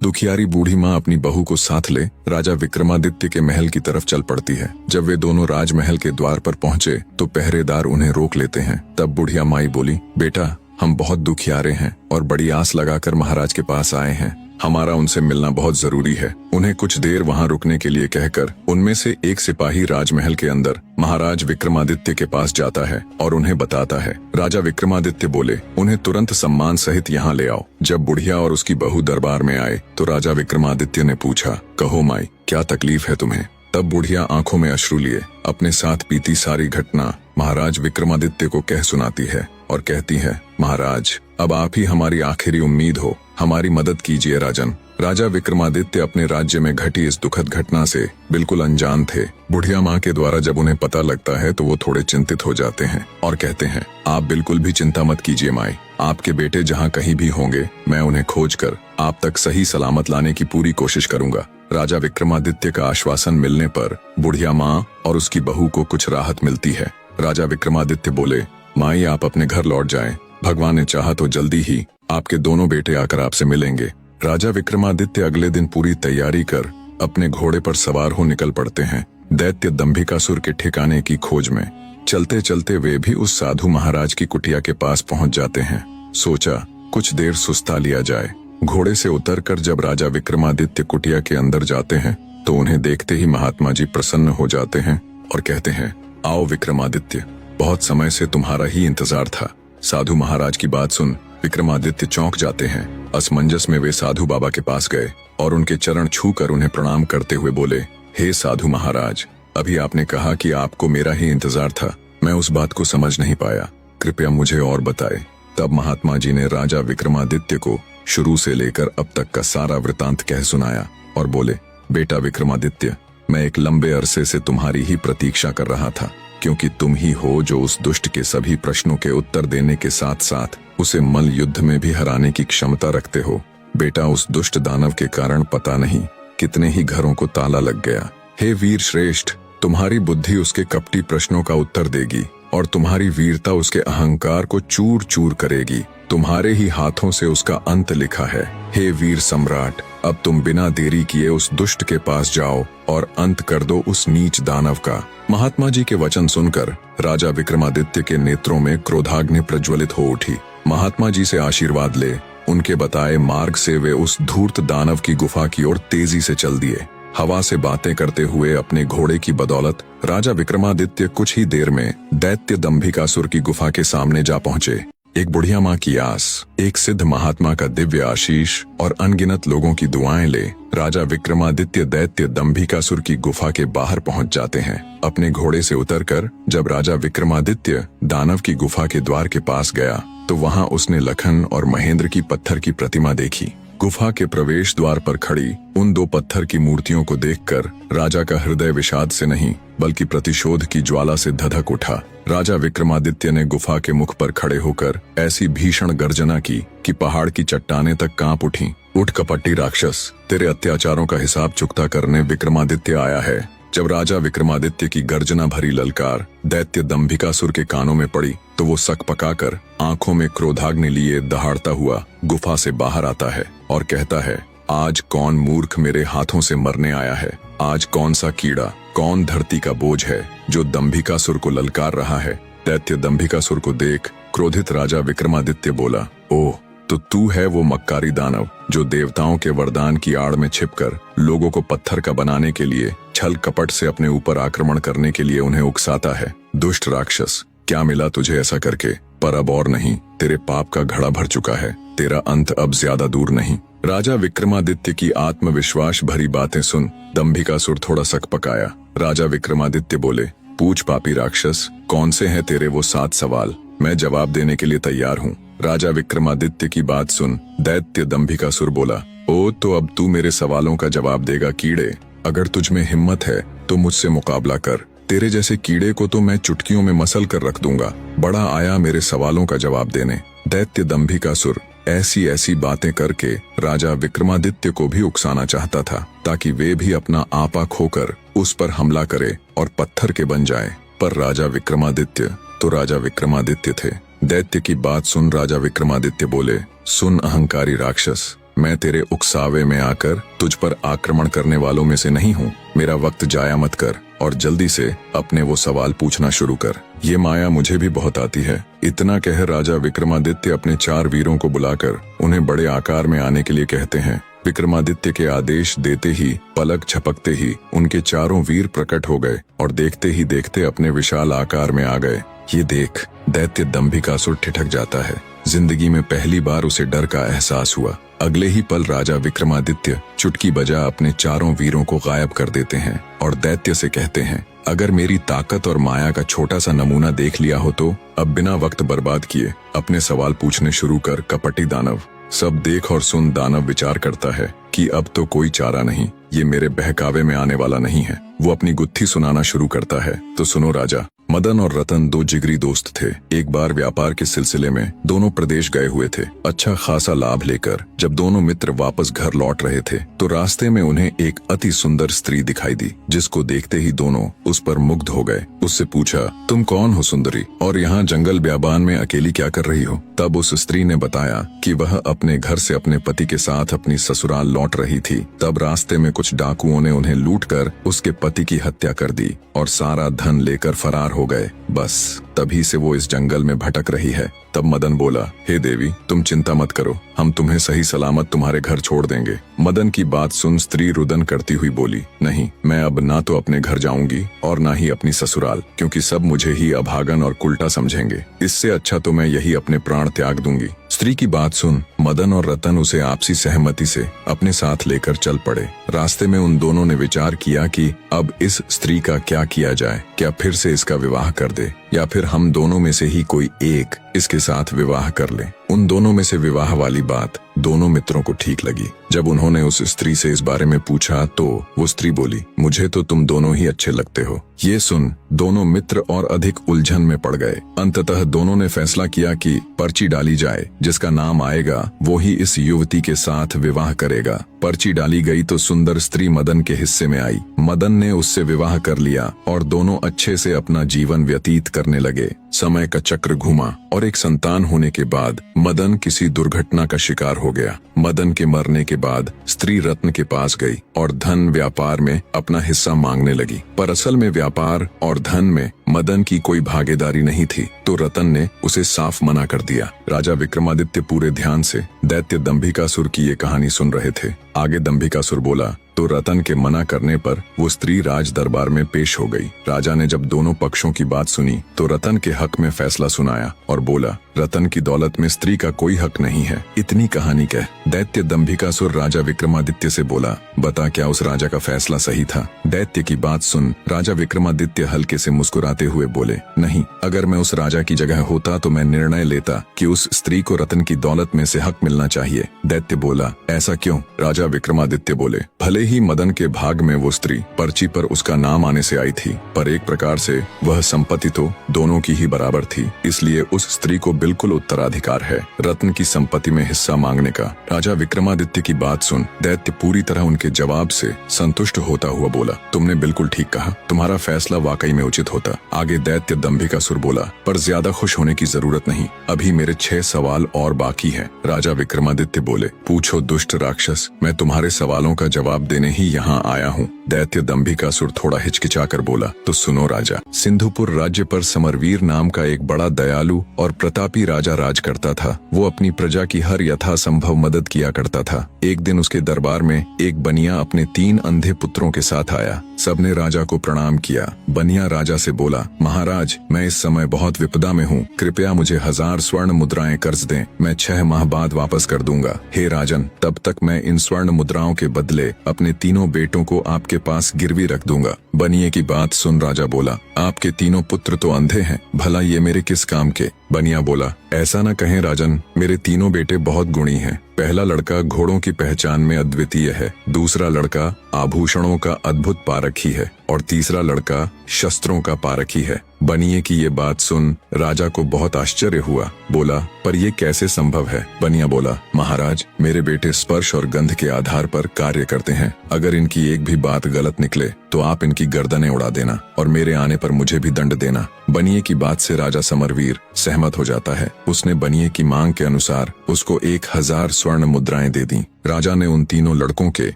दुखियारी बूढ़ी माँ अपनी बहू को साथ ले राजा विक्रमादित्य के महल की तरफ चल पड़ती है। जब वे दोनों राजमहल के द्वार पर पहुँचे तो पहरेदार उन्हें रोक लेते हैं। तब बुढ़िया माई बोली, बेटा हम बहुत दुखियारे हैं और बड़ी आस लगाकर महाराज के पास आए हैं। हमारा उनसे मिलना बहुत जरूरी है। उन्हें कुछ देर वहाँ रुकने के लिए कहकर उनमें से एक सिपाही राजमहल के अंदर महाराज विक्रमादित्य के पास जाता है और उन्हें बताता है। राजा विक्रमादित्य बोले, उन्हें तुरंत सम्मान सहित यहाँ ले आओ। जब बुढ़िया और उसकी बहू दरबार में आए तो राजा विक्रमादित्य ने पूछा, कहो माई क्या तकलीफ है तुम्हें? तब बुढ़िया आंखों में अश्रु लिए अपने साथ बीती सारी घटना महाराज विक्रमादित्य को कह सुनाती है और कहती है, महाराज अब आप ही हमारी आखिरी उम्मीद हो, हमारी मदद कीजिए राजन। राजा विक्रमादित्य अपने राज्य में घटी इस दुखद घटना से बिल्कुल अनजान थे। बुढ़िया माँ के द्वारा जब उन्हें पता लगता है तो वो थोड़े चिंतित हो जाते हैं और कहते हैं, आप बिल्कुल भी चिंता मत कीजिए माई, आपके बेटे जहाँ कहीं भी होंगे मैं उन्हें खोजकर आप तक सही सलामत लाने की पूरी कोशिश करूंगा। राजा विक्रमादित्य का आश्वासन मिलने पर बुढ़िया माँ और उसकी बहू को कुछ राहत मिलती है। राजा विक्रमादित्य बोले, माई आप अपने घर लौट जाएं, भगवान ने चाहा तो जल्दी ही आपके दोनों बेटे आकर आपसे मिलेंगे। राजा विक्रमादित्य अगले दिन पूरी तैयारी कर अपने घोड़े पर सवार हो निकल पड़ते हैं दैत्य दंभिकासुर के ठिकाने की खोज में। चलते चलते वे भी उस साधु महाराज की कुटिया के पास पहुंच जाते हैं। सोचा कुछ देर सुस्ता लिया जाए। घोड़े से उतरकर जब राजा विक्रमादित्य कुटिया के अंदर जाते हैं तो उन्हें देखते ही महात्मा जी प्रसन्न हो जाते हैं और कहते हैं, आओ विक्रमादित्य, बहुत समय से तुम्हारा ही इंतजार था। साधु महाराज की बात सुन विक्रमादित्य चौंक जाते हैं। असमंजस में वे साधु बाबा के पास गए और उनके चरण छूकर उन्हें प्रणाम करते हुए बोले, हे साधु महाराज, अभी आपने कहा कि आपको मेरा ही इंतजार था, मैं उस बात को समझ नहीं पाया, कृपया मुझे और बताएं। तब महात्मा जी ने राजा विक्रमादित्य को शुरू से लेकर अब तक का सारा वृतांत कह सुनाया और बोले, बेटा विक्रमादित्य, मैं एक लंबे अरसे से तुम्हारी ही प्रतीक्षा कर रहा था, क्योंकि तुम ही हो जो उस दुष्ट के सभी प्रश्नों के उत्तर देने के साथ साथ उसे मल युद्ध में भी हराने की क्षमता रखते हो। बेटा उस दुष्ट दानव के कारण पता नहीं कितने ही घरों को ताला लग गया। हे वीर श्रेष्ठ, तुम्हारी बुद्धि उसके कपटी प्रश्नों का उत्तर देगी और तुम्हारी वीरता उसके अहंकार को चूर चूर करेगी। तुम्हारे ही हाथों से उसका अंत लिखा है। हे वीर सम्राट, अब तुम बिना देरी किए उस दुष्ट के पास जाओ और अंत कर दो उस नीच दानव का। महात्मा जी के वचन सुनकर राजा विक्रमादित्य के नेत्रों में क्रोधाग्नि प्रज्वलित हो उठी। महात्मा जी से आशीर्वाद ले उनके बताए मार्ग से वे उस धूर्त दानव की गुफा की ओर तेजी से चल दिए। हवा से बातें करते हुए अपने घोड़े की बदौलत राजा विक्रमादित्य कुछ ही देर में दैत्य दंभिकासुर की गुफा के सामने जा पहुंचे। एक बुढ़िया माँ की आस, एक सिद्ध महात्मा का दिव्य आशीष और अनगिनत लोगों की दुआएं ले राजा विक्रमादित्य दैत्य दंभिकासुर की गुफा के बाहर पहुंच जाते हैं। अपने घोड़े से उतरकर जब राजा विक्रमादित्य दानव की गुफा के द्वार के पास गया तो वहां उसने लखन और महेंद्र की पत्थर की प्रतिमा देखी। गुफा के प्रवेश द्वार पर खड़ी उन दो पत्थर की मूर्तियों को देखकर राजा का हृदय विषाद से नहीं बल्कि प्रतिशोध की ज्वाला से धधक उठा। राजा विक्रमादित्य ने गुफा के मुख पर खड़े होकर ऐसी भीषण गर्जना की कि पहाड़ की चट्टानें तक कांप उठीं। उठ कपटी राक्षस, तेरे अत्याचारों का हिसाब चुकता करने विक्रमादित्य आया है। जब राजा विक्रमादित्य की गर्जना भरी ललकार दैत्य दंभिकासुर के कानों में पड़ी तो वो सक पकाकर आंखों में क्रोधाग्नि लिए दहाड़ता हुआ गुफा से बाहर आता है और कहता है, आज कौन मूर्ख मेरे हाथों से मरने आया है? आज कौन सा कीड़ा, कौन धरती का बोझ है जो दंभिकासुर को ललकार रहा है? दैत्य दंभिकासुर को देख क्रोधित राजा विक्रमादित्य बोला, ओह तो तू है वो मक्कारी दानव जो देवताओं के वरदान की आड़ में छिपकर लोगों को पत्थर का बनाने के लिए छल कपट से अपने ऊपर आक्रमण करने के लिए उन्हें उकसाता है। दुष्ट राक्षस, क्या मिला तुझे ऐसा करके? पर अब और नहीं, तेरे पाप का घड़ा भर चुका है, तेरा अंत अब ज्यादा दूर नहीं। राजा विक्रमादित्य की आत्मविश्वास भरी बातें सुन दंभिकासुर थोड़ा सक पकाया। राजा विक्रमादित्य बोले, पूछ पापी राक्षस, कौन से हैं तेरे वो 7 सवाल? मैं जवाब देने के लिए तैयार हूँ। राजा विक्रमादित्य की बात सुन दैत्य दंभिकासुर बोला, ओ तो अब तू मेरे सवालों का जवाब देगा कीड़े। अगर तुझ में हिम्मत है तो मुझसे मुकाबला कर। तेरे जैसे कीड़े को तो मैं चुटकियों में मसल कर रख दूंगा। बड़ा आया मेरे सवालों का जवाब देने। दैत्य दंभिकासुर ऐसी ऐसी बातें करके राजा विक्रमादित्य को भी उकसाना चाहता था ताकि वे भी अपना आपा खोकर उस पर हमला करे और पत्थर के बन जाए। पर राजा विक्रमादित्य तो राजा विक्रमादित्य थे। दैत्य की बात सुन राजा विक्रमादित्य बोले, सुन अहंकारी राक्षस, मैं तेरे उकसावे में आकर तुझ पर आक्रमण करने वालों में से नहीं हूँ। मेरा वक्त जाया मत कर और जल्दी से अपने वो सवाल पूछना शुरू कर। ये माया मुझे भी बहुत आती है। इतना कह राजा विक्रमादित्य अपने 4 वीरों को बुलाकर उन्हें बड़े आकार में आने के लिए कहते हैं। विक्रमादित्य के आदेश देते ही पलक झपकते ही उनके 4 वीर प्रकट हो गए और देखते ही देखते अपने विशाल आकार में आ गए। ये देख दैत्य दंभिकासुर ठिठक जाता है। जिंदगी में पहली बार उसे डर का एहसास हुआ। अगले ही पल राजा विक्रमादित्य चुटकी बजा अपने 4 वीरों को गायब कर देते हैं और दैत्य से कहते हैं, अगर मेरी ताकत और माया का छोटा सा नमूना देख लिया हो तो अब बिना वक्त बर्बाद किए अपने सवाल पूछने शुरू कर कपटी दानव। सब देख और सुन दानव विचार करता है कि अब तो कोई चारा नहीं, ये मेरे बहकावे में आने वाला नहीं है। वो अपनी गुत्थी सुनाना शुरू करता है। तो सुनो राजा, मदन और रतन 2 जिगरी दोस्त थे। एक बार व्यापार के सिलसिले में दोनों प्रदेश गए हुए थे। अच्छा खासा लाभ लेकर जब दोनों मित्र वापस घर लौट रहे थे तो रास्ते में उन्हें एक अति सुंदर स्त्री दिखाई दी, जिसको देखते ही दोनों उस पर मुग्ध हो गए। उससे पूछा, तुम कौन हो सुंदरी, और यहाँ जंगल ब्याबान में अकेली क्या कर रही हो? तब उस स्त्री ने बताया कि वह अपने घर से अपने पति के साथ अपनी ससुराल लौट रही थी। तब रास्ते में कुछ डाकुओं ने उन्हें लूटकर उसके पति की हत्या कर दी और सारा धन लेकर फरार हो गए। बस तभी से वो इस जंगल में भटक रही है। तब मदन बोला, हे देवी, तुम चिंता मत करो, हम तुम्हें सही सलामत तुम्हारे घर छोड़ देंगे। मदन की बात सुन स्त्री रुदन करती हुई बोली, नहीं, मैं अब ना तो अपने घर जाऊंगी और ना ही अपनी ससुराल, क्योंकि सब मुझे ही अभागन और कुल्टा समझेंगे। इससे अच्छा तो मैं यही अपने प्राण त्याग दूंगी। स्त्री की बात सुन मदन और रतन उसे आपसी सहमति से अपने साथ लेकर चल पड़े। रास्ते में उन दोनों ने विचार किया कि अब इस स्त्री का क्या किया जाए। क्या फिर से इसका विवाह कर दे या फिर हम दोनों में से ही कोई एक इसके साथ विवाह कर ले। उन दोनों में से विवाह वाली बात दोनों मित्रों को ठीक लगी। जब उन्होंने उस स्त्री से इस बारे में पूछा तो वो स्त्री बोली, मुझे तो तुम दोनों ही अच्छे लगते हो। ये सुन दोनों मित्र और अधिक उलझन में पड़ गए। अंततः दोनों ने फैसला किया कि पर्ची डाली जाए, जिसका नाम आएगा वो ही इस युवती के साथ विवाह करेगा। पर्ची डाली गई तो सुंदर स्त्री मदन के हिस्से में आई। मदन ने उससे विवाह कर लिया और दोनों अच्छे से अपना जीवन व्यतीत करने लगे। समय का चक्र घूमा और एक संतान होने के बाद मदन किसी दुर्घटना का शिकार हो गया। मदन के मरने के बाद स्त्री रत्न के पास गई और धन व्यापार में अपना हिस्सा मांगने लगी, पर असल में व्यापार और धन में मदन की कोई भागीदारी नहीं थी, तो रतन ने उसे साफ मना कर दिया। राजा विक्रमादित्य पूरे ध्यान से दैत्य दंभिकासुर की ये कहानी सुन रहे थे। आगे दंभिकासुर बोला तो रतन के मना करने पर वो स्त्री राज दरबार में पेश हो गई। राजा ने जब दोनों पक्षों की बात सुनी तो रतन के हक में फैसला सुनाया और बोला, रतन की दौलत में स्त्री का कोई हक नहीं है। इतनी कहानी कह दैत्य दंभिकासुर राजा विक्रमादित्य से बोला, बता क्या उस राजा का फैसला सही था? दैत्य की बात सुन राजा विक्रमादित्य हल्के से मुस्कुराते हुए बोले, नहीं, अगर मैं उस राजा की जगह होता तो मैं निर्णय लेता कि उस स्त्री को रतन की दौलत में से हक मिलना चाहिए। दैत्य बोला, ऐसा क्यों? राजा विक्रमादित्य बोले, भले ही मदन के भाग में वो स्त्री पर्ची पर उसका नाम आने से आई थी, पर एक प्रकार से वह संपत्ति तो दोनों की ही बराबर थी, इसलिए उस स्त्री को बिल्कुल उत्तराधिकार है रत्न की संपत्ति में हिस्सा मांगने का। राजा विक्रमादित्य की बात सुन दैत्य पूरी तरह उनके जवाब से संतुष्ट होता हुआ बोला, तुमने बिल्कुल ठीक कहा, तुम्हारा फैसला वाकई में उचित होता। आगे दैत्य दंभिकासुर बोला, पर ज्यादा खुश होने की जरूरत नहीं, अभी मेरे 6 सवाल और बाकी हैं। राजा विक्रमादित्य बोले, पूछो दुष्ट राक्षस, मैं तुम्हारे सवालों का जवाब देने ही यहाँ आया हूँ। दैत्य दंभिकासुर थोड़ा हिचकिचाकर बोला, तो सुनो राजा, सिंधुपुर राज्य पर समरवीर नाम का एक बड़ा दयालु और प्रतापी राजा राज करता था। वो अपनी प्रजा की हर यथासंभव मदद किया करता था। एक दिन उसके दरबार में एक बनिया अपने 3 अंधे पुत्रों के साथ आया। सबने राजा को प्रणाम किया। बनिया राजा से बोला, महाराज, मैं इस समय बहुत विपदा में हूँ, कृपया मुझे 1000 स्वर्ण मुद्राएं कर्ज दें, मैं 6 माह बाद वापस कर दूंगा। हे राजन, तब तक मैं इन स्वर्ण मुद्राओं के बदले अपने 3 बेटों को आपके पास गिरवी रख दूंगा। बनिए की बात सुन राजा बोला, आपके 3 पुत्र तो अंधे हैं, भला ये मेरे किस काम के? बनिया बोला, ऐसा न कहें राजन, मेरे 3 बेटे बहुत गुणी हैं। पहला लड़का घोड़ों की पहचान में अद्वितीय है, दूसरा लड़का आभूषणों का अद्भुत पारखी है और तीसरा लड़का शस्त्रों का पारखी है। बनिए की ये बात सुन राजा को बहुत आश्चर्य हुआ। बोला, पर ये कैसे संभव है? बनिया बोला, महाराज, मेरे बेटे स्पर्श और गंध के आधार पर कार्य करते हैं। अगर इनकी एक भी बात गलत निकले तो आप इनकी गर्दनें उड़ा देना और मेरे आने पर मुझे भी दंड देना। बनिए की बात से राजा समरवीर सहमत हो जाता है। उसने बनिए की मांग के अनुसार उसको 1000 स्वर्ण मुद्राएं दे दी। राजा ने उन तीनों लड़कों के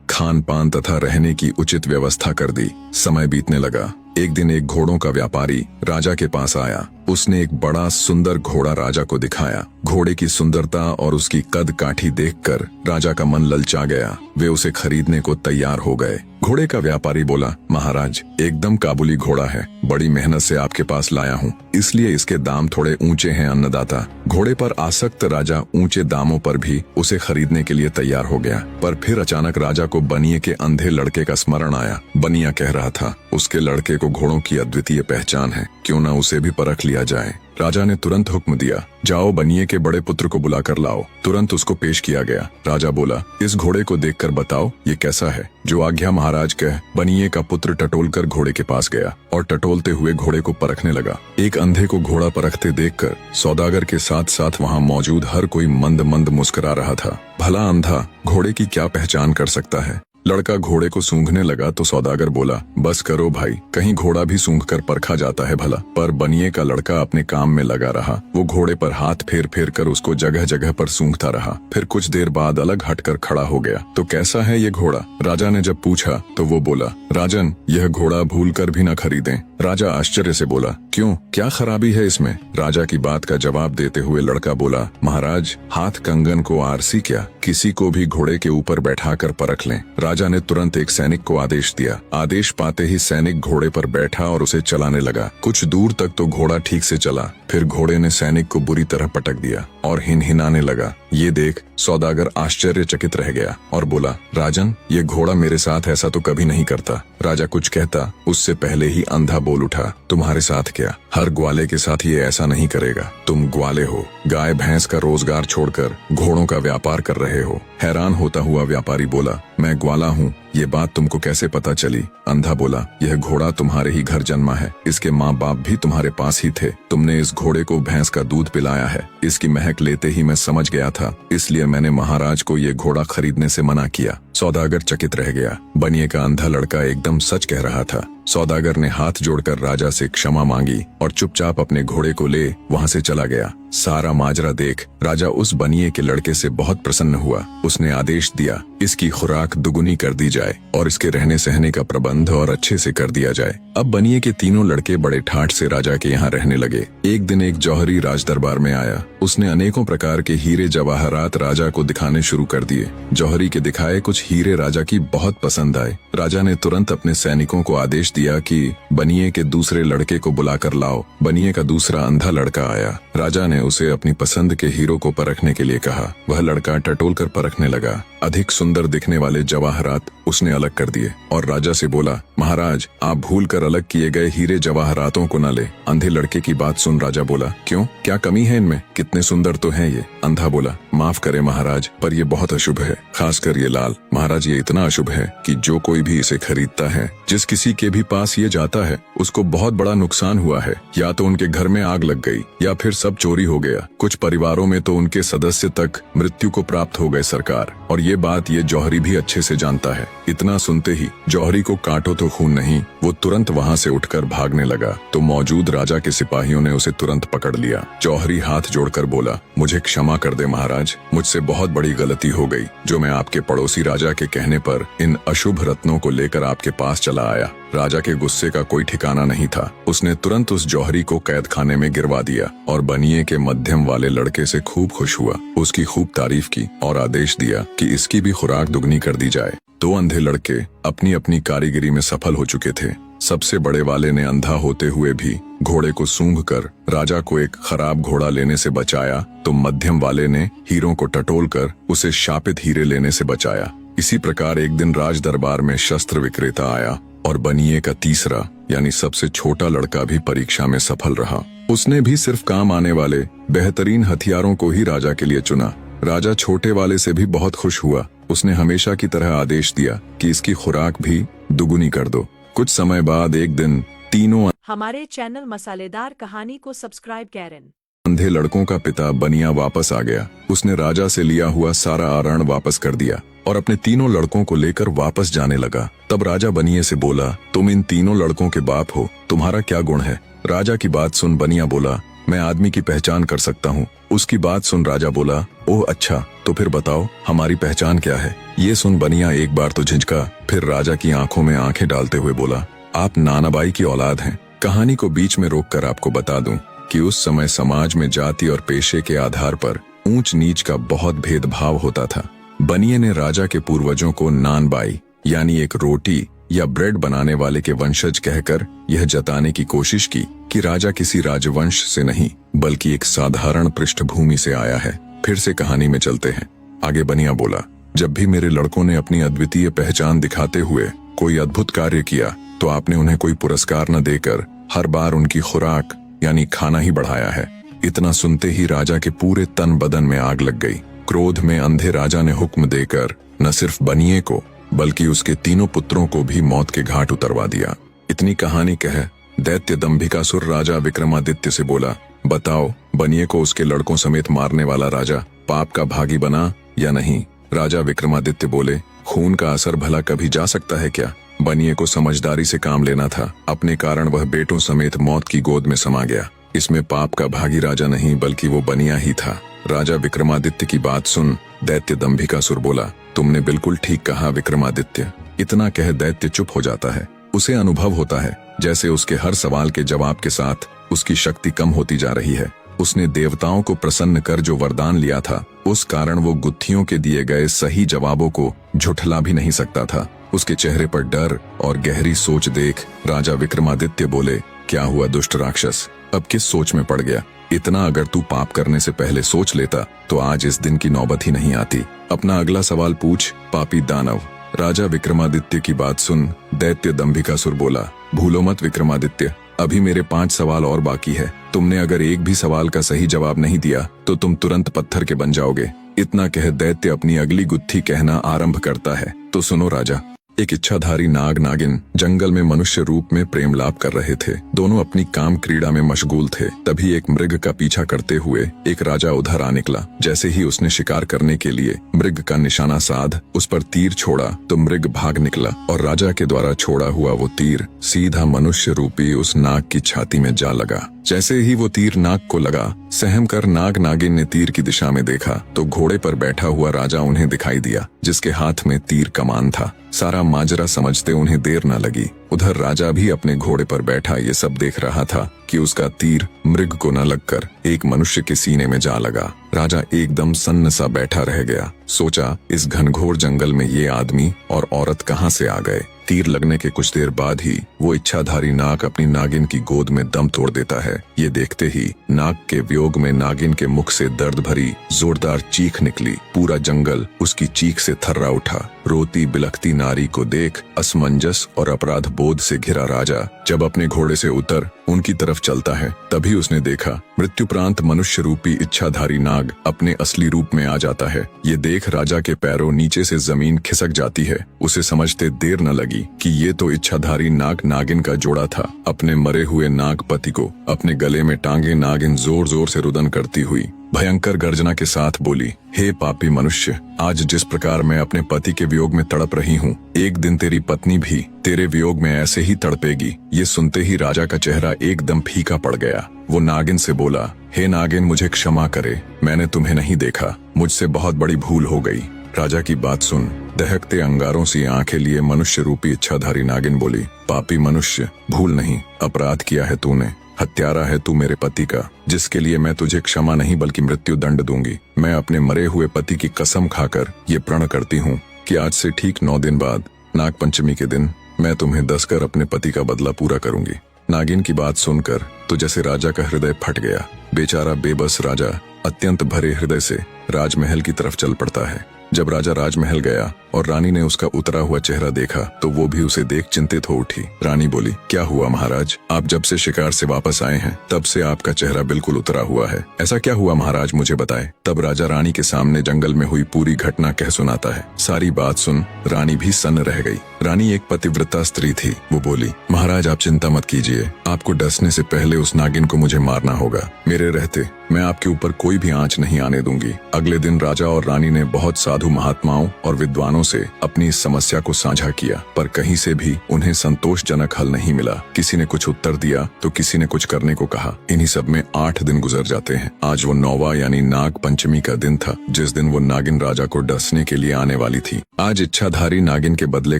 खान पान तथा रहने की उचित व्यवस्था कर दी। समय बीतने लगा। एक दिन एक घोड़ों का व्यापारी राजा के पास आया। उसने एक बड़ा सुंदर घोड़ा राजा को दिखाया। घोड़े की सुंदरता और उसकी कद काठी देखकर राजा का मन ललचा गया। वे उसे खरीदने को तैयार हो गए। घोड़े का व्यापारी बोला, महाराज, एकदम काबुली घोड़ा है, बड़ी मेहनत से आपके पास लाया हूँ, इसलिए इसके दाम थोड़े ऊंचे हैं अन्नदाता। घोड़े पर आसक्त राजा ऊंचे दामों पर भी उसे खरीदने के लिए तैयार हो गया। पर फिर अचानक राजा को बनिए के अंधे लड़के का स्मरण आया। बनिया कह रहा था, उसके लड़के को घोड़ों की अद्वितीय पहचान है, क्यों न उसे भी परख लिया जाए। राजा ने तुरंत हुक्म दिया, जाओ बनिए के बड़े पुत्र को बुलाकर लाओ। तुरंत उसको पेश किया गया। राजा बोला, इस घोड़े को देखकर बताओ ये कैसा है। जो आज्ञा महाराज कह। बनिए का पुत्र टटोलकर घोड़े के पास गया और टटोलते हुए घोड़े को परखने लगा। एक अंधे को घोड़ा परखते देखकर सौदागर के साथ साथ वहाँ मौजूद हर कोई मंद मंद मुस्कुरा रहा था। भला अंधा घोड़े की क्या पहचान कर सकता है? लड़का घोड़े को सूंघने लगा तो सौदागर बोला, बस करो भाई, कहीं घोड़ा भी सूंघकर परखा जाता है भला। पर बनिए का लड़का अपने काम में लगा रहा। वो घोड़े पर हाथ फेर फेर कर उसको जगह जगह पर सूंघता रहा। फिर कुछ देर बाद अलग हटकर खड़ा हो गया। तो कैसा है ये घोड़ा? राजा ने जब पूछा तो वो बोला, राजन, यह घोड़ा भूल कर भी न खरीदें। राजा आश्चर्य से बोला, क्यों, क्या खराबी है इसमें? राजा की बात का जवाब देते हुए लड़का बोला, महाराज, हाथ कंगन को आरसी क्या, किसी को भी घोड़े के ऊपर बैठाकर परख लें। राजा ने तुरंत एक सैनिक को आदेश दिया। आदेश पाते ही सैनिक घोड़े पर बैठा और उसे चलाने लगा। कुछ दूर तक तो घोड़ा ठीक से चला, फिर घोड़े ने सैनिक को बुरी तरह पटक दिया और हिनहिनाने लगा। ये देख सौदागर आश्चर्यचकित रह गया और बोला, राजन, ये घोड़ा मेरे साथ ऐसा तो कभी नहीं करता। राजा कुछ कहता उससे पहले ही अंधा बोल उठा, तुम्हारे साथ क्या? हर ग्वाले के साथ ये ऐसा नहीं करेगा। तुम ग्वाले हो, गाय भैंस का रोजगार छोड़कर घोड़ों का व्यापार कर रहे हो। हैरान होता हुआ व्यापारी बोला, मैं ग्वाला हूँ, ये बात तुमको कैसे पता चली? अंधा बोला, यह घोड़ा तुम्हारे ही घर जन्मा है, इसके माँ बाप भी तुम्हारे पास ही थे। तुमने इस घोड़े को भैंस का दूध पिलाया है। इसकी महक लेते ही मैं समझ गया था, इसलिए मैंने महाराज को ये घोड़ा खरीदने से मना किया। सौदागर चकित रह गया। बनिए का अंधा लड़का एकदम सच कह रहा था। सौदागर ने हाथ जोड़कर राजा से क्षमा मांगी और चुपचाप अपने घोड़े को ले वहाँ से चला गया। सारा माजरा देख राजा उस बनिए के लड़के से बहुत प्रसन्न हुआ। उसने आदेश दिया, इसकी खुराक दुगुनी कर दी जाए और इसके रहने सहने का प्रबंध और अच्छे से कर दिया जाए। अब बनिए के तीनों लड़के बड़े ठाठ से राजा के यहाँ रहने लगे। एक दिन एक जौहरी राज दरबार में आया। उसने अनेकों प्रकार के हीरे जवाहरात राजा को दिखाने शुरू कर दिए। जौहरी के दिखाए कुछ हीरे राजा की बहुत पसंद आए। राजा ने तुरंत अपने सैनिकों को आदेश दिया कि बनिए के दूसरे लड़के को बुलाकर लाओ। बनिए का दूसरा अंधा लड़का आया। राजा ने उसे अपनी पसंद के हीरो को परखने के लिए कहा। वह लड़का टटोल कर परखने लगा। अधिक सुंदर दिखने वाले जवाहरात उसने अलग कर दिए और राजा से बोला, महाराज, आप भूल कर अलग किए गए हीरे जवाहरातों को न ले। अंधे लड़के की बात सुन राजा बोला, क्यों, क्या कमी है इनमें? कितने सुंदर तो हैं ये। अंधा बोला, माफ करे महाराज, पर ये बहुत अशुभ है, खासकर ये लाल। महाराज, ये इतना अशुभ है कि जो कोई भी इसे खरीदता है, जिस किसी के भी पास ये जाता है, उसको बहुत बड़ा नुकसान हुआ है। या तो उनके घर में आग लग गई या फिर सब चोरी हो गया। कुछ परिवारों में तो उनके सदस्य तक मृत्यु को प्राप्त हो गए सरकार। और ये बात ये जौहरी भी अच्छे से जानता है। इतना सुनते ही जौहरी को काटो तो खून नहीं, वो तुरंत वहाँ से उठकर भागने लगा तो मौजूद राजा के सिपाहियों ने उसे तुरंत पकड़ लिया। जौहरी हाथ जोड़कर बोला, मुझे क्षमा कर दे महाराज, मुझसे बहुत बड़ी गलती हो गई जो मैं आपके पड़ोसी राजा के कहने पर इन अशुभ रत्नों को लेकर आपके पास चला आया। राजा के गुस्से का कोई ठिकाना नहीं था। उसने तुरंत उस जौहरी को कैद खाने में गिरवा दिया और बनिए के मध्यम वाले लड़के से खूब खुश हुआ, उसकी खूब तारीफ की और आदेश दिया कि इसकी भी खुराक दुगनी कर दी जाए। दो अंधे लड़के अपनी अपनी कारीगरी में सफल हो चुके थे। सबसे बड़े वाले ने अंधा होते हुए भी घोड़े को सूंघकर राजा को एक खराब घोड़ा लेने से बचाया, तो मध्यम वाले ने हीरों को टटोलकर उसे शापित हीरे लेने से बचाया। इसी प्रकार एक दिन राज दरबार में शस्त्र विक्रेता आया और बनिए का तीसरा यानी सबसे छोटा लड़का भी परीक्षा में सफल रहा। उसने भी सिर्फ काम आने वाले बेहतरीन हथियारों को ही राजा के लिए चुना। राजा छोटे वाले से भी बहुत खुश हुआ। उसने हमेशा की तरह आदेश दिया कि इसकी खुराक भी दुगुनी कर दो। कुछ समय बाद एक दिन तीनों हमारे चैनल मसालेदार कहानी को सब्सक्राइब करें। अंधे लड़कों का पिता बनिया वापस आ गया। उसने राजा से लिया हुआ सारा आरण वापस कर दिया और अपने तीनों लड़कों को लेकर वापस जाने लगा। तब राजा बनिए से बोला, तुम इन तीनों लड़कों के बाप हो, तुम्हारा क्या गुण है? राजा की बात सुन बनिया बोला, मैं आदमी की पहचान कर सकता हूँ। उसकी बात सुन राजा बोला, ओह अच्छा, तो फिर बताओ हमारी पहचान क्या है? ये सुन बनिया एक बार तो झिझका, फिर राजा की आंखों में आंखें डालते हुए बोला, आप नानाबाई की औलाद हैं। कहानी को बीच में रोककर आपको बता दूं कि उस समय समाज में जाति और पेशे के आधार पर ऊंच नीच का बहुत भेदभाव होता था। बनिए ने राजा के पूर्वजों को नानबाई यानी एक रोटी या ब्रेड बनाने वाले के वंशज कहकर यह जताने की कोशिश की कि राजा किसी राजवंश से नहीं बल्कि एक साधारण पृष्ठभूमि से आया है। फिर से कहानी में चलते हैं। आगे बनिया बोला, जब भी मेरे लड़कों ने अपनी अद्वितीय पहचान दिखाते हुए कोई अद्भुत कार्य किया तो आपने उन्हें कोई पुरस्कार न देकर हर बार उनकी खुराक यानी खाना ही बढ़ाया है। इतना सुनते ही राजा के पूरे तन बदन में आग लग गई। क्रोध में अंधे राजा ने हुक्म देकर न सिर्फ बनिए को बल्कि उसके तीनों पुत्रों को भी मौत के घाट उतरवा दिया। इतनी कहानी कह दैत्य दंभिकासुर राजा विक्रमादित्य से बोला, बताओ बनिए को उसके लड़कों समेत मारने वाला राजा पाप का भागी बना या नहीं? राजा विक्रमादित्य बोले, खून का असर भला कभी जा सकता है क्या? बनिए को समझदारी से काम लेना था, अपने कारण वह बेटों समेत मौत की गोद में समा गया। इसमें पाप का भागी राजा नहीं बल्कि वो बनिया ही था। राजा विक्रमादित्य की बात सुन दैत्य दंभिकासुर बोला, तुमने बिल्कुल ठीक कहा विक्रमादित्य। इतना कह दैत्य चुप हो जाता है। उसे अनुभव होता है जैसे उसके हर सवाल के जवाब के साथ उसकी शक्ति कम होती जा रही है। उसने देवताओं को प्रसन्न कर जो वरदान लिया था उस कारण वो गुत्थियों के दिए गए सही जवाबों को झुठला भी नहीं सकता था। उसके चेहरे पर डर और गहरी सोच देख राजा विक्रमादित्य बोले, क्या हुआ दुष्ट राक्षस, अब किस सोच में पड़ गया? इतना अगर तू पाप करने से पहले सोच लेता तो आज इस दिन की नौबत ही नहीं आती। अपना अगला सवाल पूछ पापी दानव। राजा विक्रमादित्य की बात सुन दैत्य दंभिकासुर बोला, भूलो मत विक्रमादित्य, अभी मेरे 5 सवाल और बाकी है। तुमने अगर एक भी सवाल का सही जवाब नहीं दिया तो तुम तुरंत पत्थर के बन जाओगे। इतना कह दैत्य अपनी अगली गुत्थी कहना आरंभ करता है। तो सुनो राजा। एक इच्छाधारी नाग नागिन जंगल में मनुष्य रूप में प्रेम लाभ कर रहे थे। दोनों अपनी काम क्रीड़ा में मशगूल थे। तभी एक मृग का पीछा करते हुए एक राजा उधर आ निकला। जैसे ही उसने शिकार करने के लिए मृग का निशाना साध उस पर तीर छोड़ा तो मृग भाग निकला और राजा के द्वारा छोड़ा हुआ वो तीर सीधा मनुष्य रूपी उस नाग की छाती में जा लगा। जैसे ही वो तीर नाग को लगा, सहम कर नाग नागिन ने तीर की दिशा में देखा तो घोड़े पर बैठा हुआ राजा उन्हें दिखाई दिया जिसके हाथ में तीर कमान था। सारा माजरा समझते उन्हें देर न लगी। उधर राजा भी अपने घोड़े पर बैठा ये सब देख रहा था कि उसका तीर मृग को न लगकर एक मनुष्य के सीने में जा लगा। राजा एकदम सन्न सा बैठा रह गया। सोचा, इस घनघोर जंगल में ये आदमी और औरत कहाँ से आ गए? तीर लगने के कुछ देर बाद ही वो इच्छाधारी नाग अपनी नागिन की गोद में दम तोड़ देता है। ये देखते ही नाग के वियोग में नागिन के मुख से दर्द भरी जोरदार चीख निकली। पूरा जंगल उसकी चीख से थर्रा उठा। रोती बिलखती नारी को देख असमंजस और अपराध बोध से घिरा राजा जब अपने घोड़े से उतर उनकी तरफ चलता है तभी उसने देखा मृत्युप्रांत मनुष्य रूपी इच्छाधारी नाग अपने असली रूप में आ जाता है। ये देख राजा के पैरों नीचे से जमीन खिसक जाती है। उसे समझते देर न लगी कि ये तो इच्छाधारी नाग नागिन का जोड़ा था। अपने मरे हुए नागपति को अपने गले में टांगे नागिन जोर जोर से रुदन करती हुई भयंकर गर्जना के साथ बोली, हे पापी मनुष्य, आज जिस प्रकार मैं अपने पति के वियोग में तड़प रही हूँ, एक दिन तेरी पत्नी भी तेरे वियोग में ऐसे ही तड़पेगी। ये सुनते ही राजा का चेहरा एकदम फीका पड़ गया। वो नागिन से बोला, हे नागिन, मुझे क्षमा करे, मैंने तुम्हें नहीं देखा, मुझसे बहुत बड़ी भूल हो गई। राजा की बात सुन दहकते अंगारों सी आंखें लिए मनुष्य रूपी इच्छाधारी नागिन बोली, पापी मनुष्य, भूल नहीं, अपराध किया है तूने। हत्यारा है तू मेरे पति का, जिसके लिए मैं तुझे क्षमा नहीं बल्कि मृत्यु दंड दूंगी। मैं अपने मरे हुए पति की कसम खाकर ये प्रण करती हूँ कि आज से ठीक 9 दिन बाद नाग पंचमी के दिन मैं तुम्हें दसकर अपने पति का बदला पूरा करूंगी। नागिन की बात सुनकर तो जैसे राजा का हृदय फट गया। बेचारा बेबस राजा अत्यंत भरे हृदय से राजमहल की तरफ चल पड़ता है। जब राजा राजमहल गया और रानी ने उसका उतरा हुआ चेहरा देखा तो वो भी उसे देख चिंतित हो उठी। रानी बोली, क्या हुआ महाराज? आप जब से शिकार से वापस आए हैं तब से आपका चेहरा बिल्कुल उतरा हुआ है। ऐसा क्या हुआ महाराज, मुझे बताए। तब राजा रानी के सामने जंगल में हुई पूरी घटना कह सुनाता है। सारी बात सुन रानी भी सन्न रह गई। रानी एक पतिव्रता स्त्री थी। वो बोली, महाराज आप चिंता मत कीजिए, आपको डसने से पहले उस नागिन को मुझे मारना होगा। मेरे रहते मैं आपके ऊपर कोई भी आंच नहीं आने दूंगी। अगले दिन राजा और रानी ने बहुत साधु महात्माओं और विद्वानों से अपनी इस समस्या को साझा किया, पर कहीं से भी उन्हें संतोषजनक हल नहीं मिला। किसी ने कुछ उत्तर दिया तो किसी ने कुछ करने को कहा। इन्हीं सब में 8 दिन गुजर जाते हैं। आज वो 9वां यानी नाग पंचमी का दिन था, जिस दिन वो नागिन राजा को डसने के लिए आने वाली थी। आज इच्छाधारी नागिन के बदले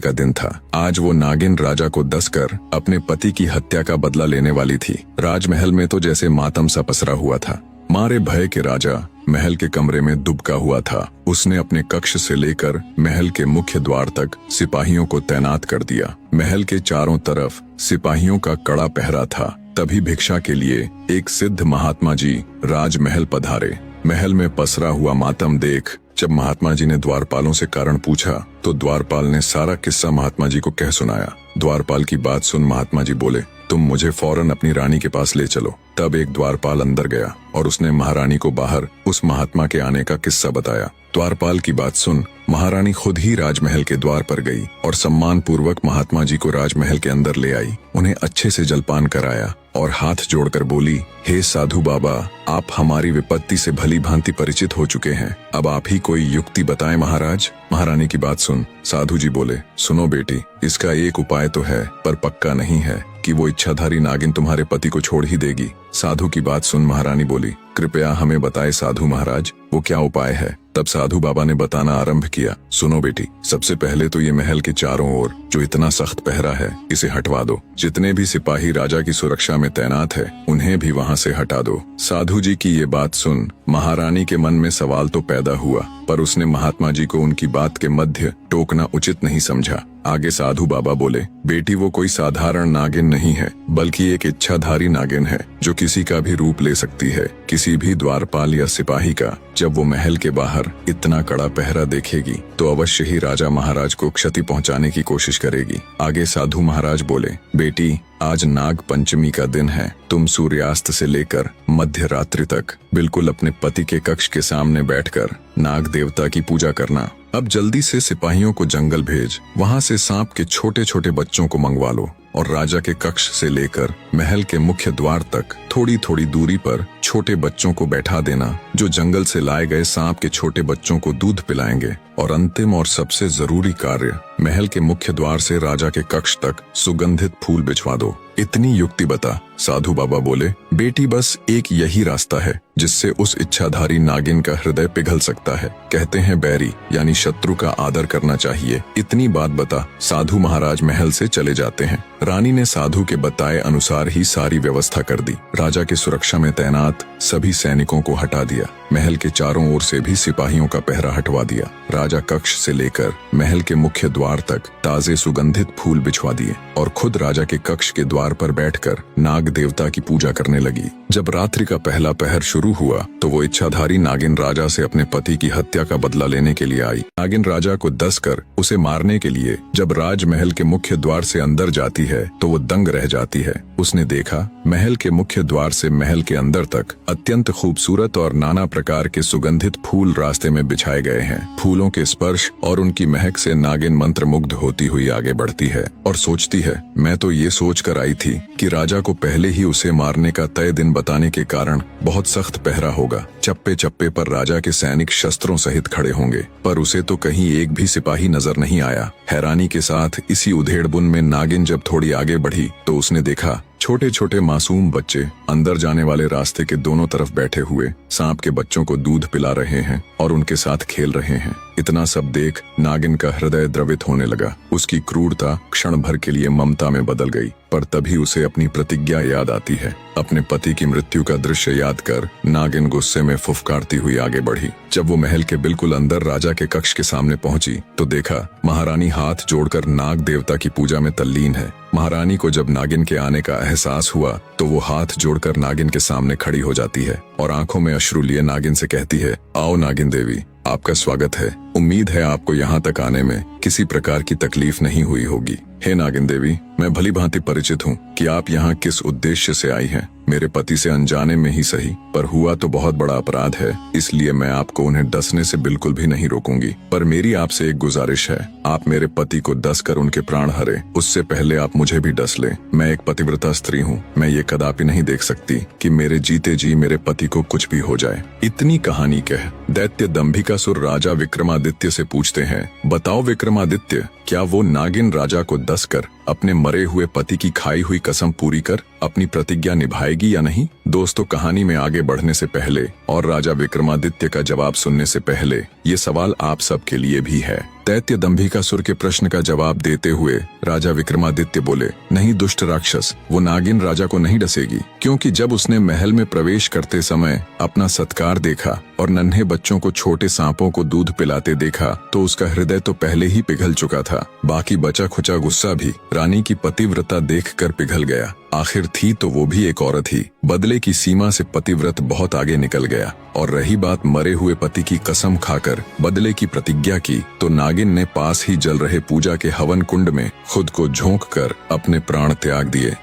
का दिन था। आज वो नागिन राजा को डसकर अपने पति की हत्या का बदला लेने वाली थी। राजमहल में तो जैसे मातम सा पसरा हुआ था। मारे भय के राजा महल के कमरे में दुबका हुआ था। उसने अपने कक्ष से लेकर महल के मुख्य द्वार तक सिपाहियों को तैनात कर दिया। महल के चारों तरफ सिपाहियों का कड़ा पहरा था। तभी भिक्षा के लिए एक सिद्ध महात्मा जी राजमहल पधारे। महल में पसरा हुआ मातम देख जब महात्मा जी ने द्वारपालों से कारण पूछा तो द्वारपाल ने सारा किस्सा महात्मा जी को कह सुनाया। द्वारपाल की बात सुन महात्मा जी बोले, तुम मुझे फौरन अपनी रानी के पास ले चलो। तब एक द्वारपाल अंदर गया और उसने महारानी को बाहर उस महात्मा के आने का किस्सा बताया। द्वारपाल की बात सुन महारानी खुद ही राजमहल के द्वार पर गई और सम्मान पूर्वक महात्मा जी को राजमहल के अंदर ले आई। उन्हें अच्छे से जलपान कराया और हाथ जोड़कर बोली, हे साधु बाबा, आप हमारी विपत्ति से भली भांति परिचित हो चुके हैं, अब आप ही कोई युक्ति बताएं महाराज। महारानी की बात सुन साधु जी बोले, सुनो बेटी, इसका एक उपाय तो है पर पक्का नहीं है कि वो इच्छाधारी नागिन तुम्हारे पति को छोड़ ही देगी। साधु की बात सुन महारानी बोली, कृपया हमें बताए साधु महाराज, वो क्या उपाय है। तब साधु बाबा ने बताना आरंभ किया। सुनो बेटी, सबसे पहले तो ये महल के चारों ओर जो इतना सख्त पहरा है इसे हटवा दो। जितने भी सिपाही राजा की सुरक्षा में तैनात है उन्हें भी वहाँ से हटा दो। साधु जी की ये बात सुन महारानी के मन में सवाल तो पैदा हुआ, पर उसने महात्मा जी को उनकी बात के मध्य टोकना उचित नहीं समझा। आगे साधु बाबा बोले, बेटी वो कोई साधारण नागिन नहीं है, बल्कि एक इच्छाधारी नागिन है जो किसी का भी रूप ले सकती है, किसी भी द्वारपाल या सिपाही का। जब वो महल के बाहर इतना कड़ा पहरा देखेगी तो अवश्य ही राजा महाराज को क्षति पहुंचाने की कोशिश करेगी। आगे साधु महाराज बोले, बेटी आज नाग पंचमी का दिन है। तुम सूर्यास्त से लेकर मध्य रात्रि तक बिल्कुल अपने पति के कक्ष के सामने बैठकर नाग देवता की पूजा करना। अब जल्दी से सिपाहियों को जंगल भेज, वहाँ से सांप के छोटे छोटे बच्चों को मंगवा लो और राजा के कक्ष से लेकर महल के मुख्य द्वार तक थोड़ी थोड़ी दूरी पर छोटे बच्चों को बैठा देना, जो जंगल से लाए गए सांप के छोटे बच्चों को दूध पिलाएंगे। और अंतिम और सबसे जरूरी कार्य, महल के मुख्य द्वार से राजा के कक्ष तक सुगंधित फूल बिछवा दो। इतनी युक्ति बता। साधु बाबा बोले, बेटी बस एक यही रास्ता है जिससे उस इच्छाधारी नागिन का हृदय पिघल सकता है। कहते हैं बैरी यानी शत्रु का आदर करना चाहिए। इतनी बात बता। साधु महाराज महल से चले जाते हैं। रानी ने साधु के बताए अनुसार ही सारी व्यवस्था कर दी। राजा की सुरक्षा में तैनात सभी सैनिकों को हटा दिया। महल के चारों ओर से भी सिपाहियों का पहरा हटवा दिया। राजा कक्ष से लेकर महल के मुख्य द्वार तक ताजे सुगंधित फूल बिछवा दिए और खुद राजा के कक्ष के द्वार पर बैठकर नाग देवता की पूजा करने लगी। जब रात्रि का पहला पहर शुरू हुआ तो वो इच्छाधारी नागिन राजा से अपने पति की हत्या का बदला लेने के लिए आई। नागिन राजा को डसकर उसे मारने के लिए जब राजमहल के मुख्य द्वार से अंदर जाती है तो वो दंग रह जाती है। उसने देखा महल के मुख्य द्वार से महल के अंदर तक अत्यंत खूबसूरत और नाना प्रकार के सुगंधित फूल रास्ते में बिछाए गए हैं। फूलों के स्पर्श और उनकी महक से नागिन मंत्रमुग्ध होती हुई आगे बढ़ती है और सोचती है, मैं तो ये सोच कर आई थी कि राजा को पहले ही उसे मारने का तय दिन बताने के कारण बहुत सख्त पहरा होगा। चप्पे चप्पे पर राजा के सैनिक शस्त्रों सहित खड़े होंगे, पर उसे तो कहीं एक भी सिपाही नजर नहीं आया। हैरानी के साथ इसी उधेड़बुन में नागिन जब थोड़ी आगे बढ़ी तो उसने देखा छोटे छोटे मासूम बच्चे अंदर जाने वाले रास्ते के दोनों तरफ बैठे हुए सांप के बच्चों को दूध पिला रहे हैं और उनके साथ खेल रहे हैं। इतना सब देख नागिन का हृदय द्रवित होने लगा। उसकी क्रूरता क्षण भर के लिए ममता में बदल गई, पर तभी उसे अपनी प्रतिज्ञा याद आती है। अपने पति की मृत्यु का दृश्य याद कर नागिन गुस्से में फुफकारती हुई आगे बढ़ी। जब वो महल के बिल्कुल अंदर राजा के कक्ष के सामने पहुंची तो देखा महारानी हाथ जोड़कर नाग देवता की पूजा में तल्लीन है। महारानी को जब नागिन के आने का एहसास हुआ तो वो हाथ जोड़कर नागिन के सामने खड़ी हो जाती है और आंखों में अश्रु लिए नागिन से कहती है, आओ नागिन देवी, आपका स्वागत है। उम्मीद है आपको यहाँ तक आने में किसी प्रकार की तकलीफ नहीं हुई होगी। हे नागिन देवी, मैं भली भांति परिचित हूँ कि आप यहाँ किस उद्देश्य से आई हैं। मेरे पति से अनजाने में ही सही, पर हुआ तो बहुत बड़ा अपराध है, इसलिए मैं आपको उन्हें डसने से बिल्कुल भी नहीं रोकूंगी। पर मेरी आपसे एक गुजारिश है, आप मेरे पति को डस कर उनके प्राण हरे, उससे पहले आप मुझे भी डस लें। मैं एक पतिव्रता स्त्री हूँ, मैं ये कदापि नहीं देख सकती कि मेरे जीते जी मेरे पति को कुछ भी हो जाए। इतनी कहानी कह दैत्य दंभिकासुर राजा विक्रमादित्य से पूछते हैं, बताओ विक्रमादित्य, क्या वो नागिन राजा को डस कर अपने मरे हुए पति की खाई हुई कसम पूरी कर अपनी प्रतिज्ञा निभाएगी या नहीं। दोस्तों, कहानी में आगे बढ़ने से पहले और राजा विक्रमादित्य का जवाब सुनने से पहले ये सवाल आप सबके लिए भी है। दैत्य दंभिकासुर के प्रश्न का जवाब देते हुए राजा विक्रमादित्य बोले, नहीं दुष्ट राक्षस, वो नागिन राजा को नहीं डसेगी, क्योंकि जब उसने महल में प्रवेश करते समय अपना सत्कार देखा और नन्हे बच्चों को छोटे सांपों को दूध पिलाते देखा तो उसका हृदय तो पहले ही पिघल चुका था। बाकी बचा खुचा गुस्सा भी रानी की पतिव्रता देखकर पिघल गया। आखिर थी तो वो भी एक औरत ही। बदले की सीमा से पतिव्रत बहुत आगे निकल गया। और रही बात मरे हुए पति की कसम खाकर बदले की प्रतिज्ञा की, तो नागिन ने पास ही जल रहे पूजा के हवन कुंड में खुद को झोंक कर अपने प्राण त्याग दिए।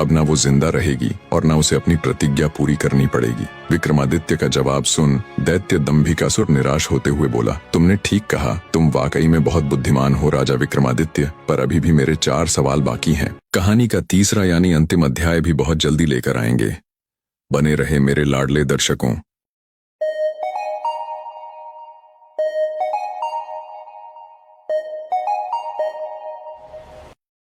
अब न वो जिंदा रहेगी और न उसे अपनी प्रतिज्ञा पूरी करनी पड़ेगी। विक्रमादित्य का जवाब सुन दैत्य दंभिकासुर निराश होते हुए बोला, तुमने ठीक कहा, तुम वाकई में बहुत बुद्धिमान हो राजा विक्रमादित्य, पर अभी भी मेरे 4 सवाल बाकी हैं। कहानी का तीसरा यानी अंतिम अध्याय भी बहुत जल्दी लेकर आएंगे। बने रहे मेरे लाडले दर्शकों।